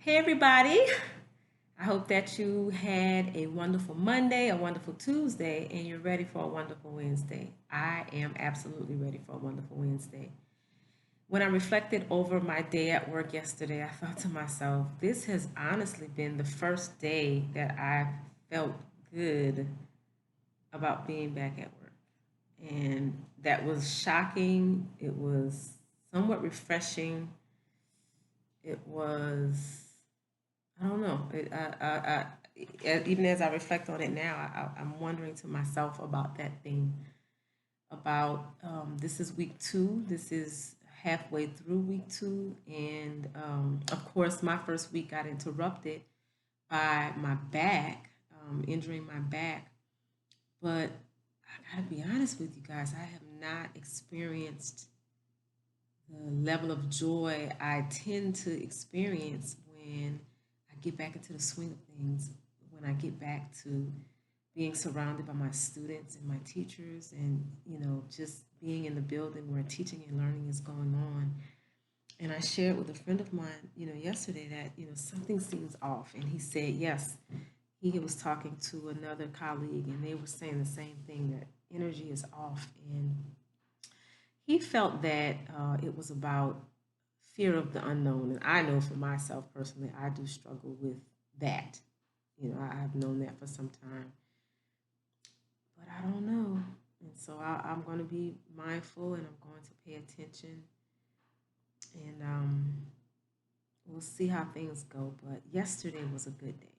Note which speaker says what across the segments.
Speaker 1: Hey, everybody. I hope that you had a wonderful Monday, a wonderful Tuesday, and you're ready for a wonderful Wednesday. I am absolutely ready for a wonderful Wednesday. When I reflected over my day at work yesterday, I thought to myself, this has honestly been the first day that I've felt good about being back at work. And that was shocking. It was somewhat refreshing. It was I don't know. Even as I reflect on it now, I'm wondering to myself about that thing. About this is week two. This is halfway through week two, and of course, my first week got interrupted by my back, injuring my back. But I gotta be honest with you guys, I have not experienced the level of joy I tend to experience when I get back into the swing of things, when I get back to being surrounded by my students and my teachers and, just being in the building where teaching and learning is going on. And I shared with a friend of mine, yesterday that, something seems off. And he said, yes, he was talking to another colleague and they were saying the same thing that energy is off. And he felt that it was about fear of the unknown. And I know for myself personally, I do struggle with that. I've known that for some time, but I don't know. And so I'm going to be mindful and I'm going to pay attention. And we'll see how things go. But yesterday was a good day.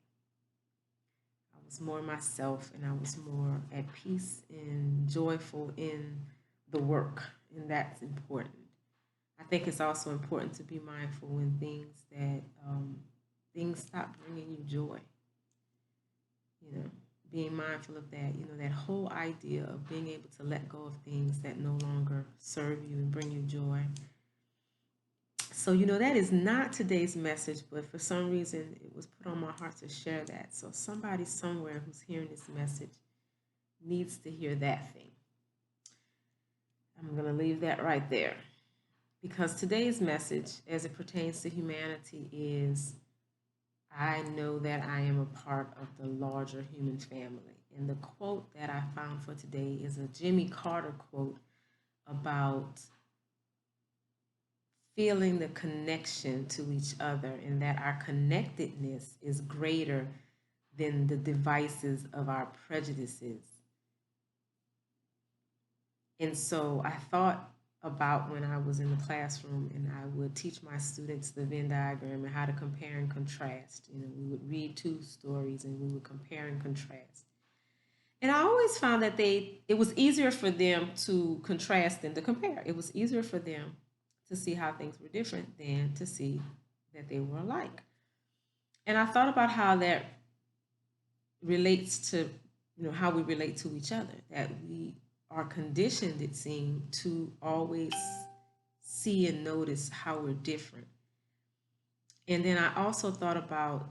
Speaker 1: I was more myself and I was more at peace and joyful in the work. And that's important. I think it's also important to be mindful when things stop bringing you joy. You know, being mindful of that. That whole idea of being able to let go of things that no longer serve you and bring you joy. So that is not today's message, but for some reason it was put on my heart to share that. So somebody somewhere who's hearing this message needs to hear that thing. I'm going to leave that right there. Because today's message, as it pertains to humanity, is I know that I am a part of the larger human family. And the quote that I found for today is a Jimmy Carter quote about feeling the connection to each other and that our connectedness is greater than the devices of our prejudices. And so I thought about when I was in the classroom and I would teach my students the Venn diagram and how to compare and contrast. We would read two stories and we would compare and contrast. And I always found that it was easier for them to contrast than to compare. It was easier for them to see how things were different than to see that they were alike. And I thought about how that relates to how we relate to each other, that we are conditioned, it seemed, to always see and notice how we're different. And then I also thought about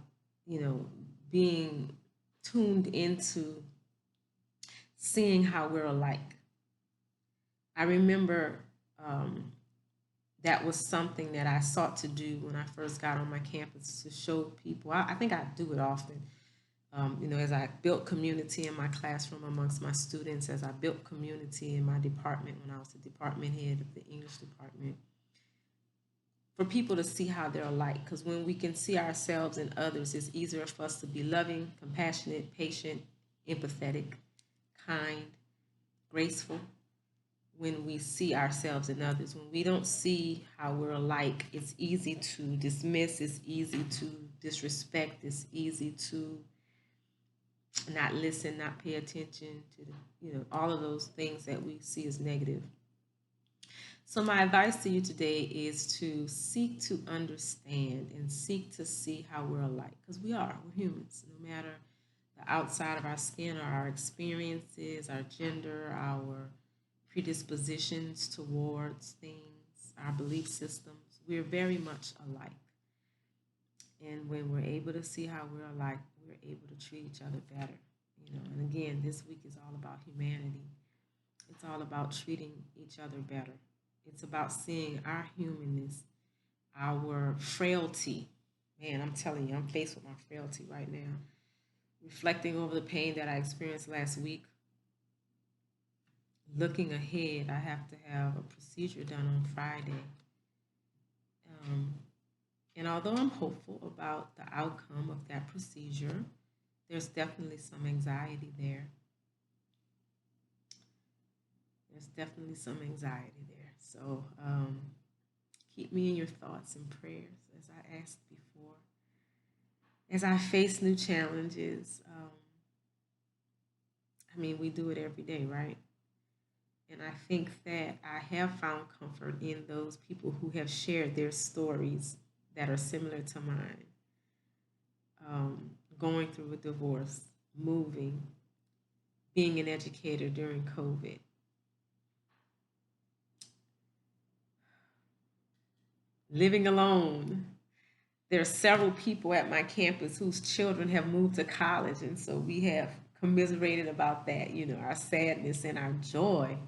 Speaker 1: being tuned into seeing how we're alike. I remember that was something that I sought to do when I first got on my campus, to show people. I think I do it often. As I built community in my classroom amongst my students, as I built community in my department when I was the department head of the English department, for people to see how they're alike. Because when we can see ourselves in others, it's easier for us to be loving, compassionate, patient, empathetic, kind, graceful. When we see ourselves in others, when we don't see how we're alike, it's easy to dismiss, it's easy to disrespect, it's easy to not listen, not pay attention to all of those things that we see as negative. So my advice to you today is to seek to understand and seek to see how we're alike, because we're humans. No matter the outside of our skin or our experiences, our gender, our predispositions towards things, our belief systems, we're very much alike. And when we're able to see how we're alike, we're able to treat each other better. And again, this week is all about humanity. It's all about treating each other better. It's about seeing our humanness, our frailty, Man, I'm telling you, I'm faced with my frailty right now. Reflecting over the pain that I experienced last week, looking ahead, I have to have a procedure done on Friday. Um, and although I'm hopeful about the outcome of that procedure, there's definitely some anxiety there. There's definitely some anxiety there. So keep me in your thoughts and prayers as I asked before. As I face new challenges, I mean, we do it every day, right? And I think that I have found comfort in those people who have shared their stories that are similar to mine. Going through a divorce, moving, being an educator during COVID, living alone. There are several people at my campus whose children have moved to college, and so we have commiserated about that, our sadness and our joy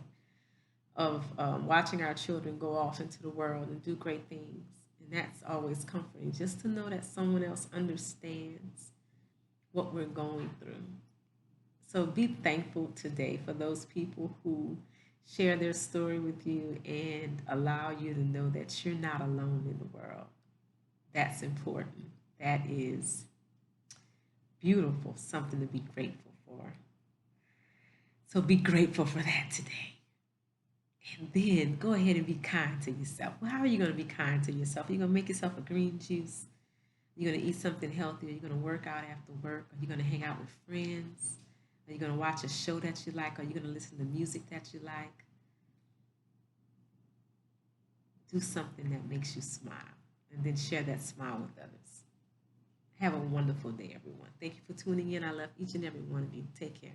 Speaker 1: of watching our children go off into the world and do great things. And that's always comforting, just to know that someone else understands what we're going through. So be thankful today for those people who share their story with you and allow you to know that you're not alone in the world. That's important. That is beautiful, something to be grateful for. So be grateful for that today. And then go ahead and be kind to yourself. Well, how are you going to be kind to yourself? You're going to make yourself a green juice. You're going to eat something healthy. You're going to work out after work. Or you're going to hang out with friends. Are you going to watch a show that you like? Are you going to listen to music that you like? Do something that makes you smile. And then share that smile with others. Have a wonderful day, everyone. Thank you for tuning in. I love each and every one of you. Take care.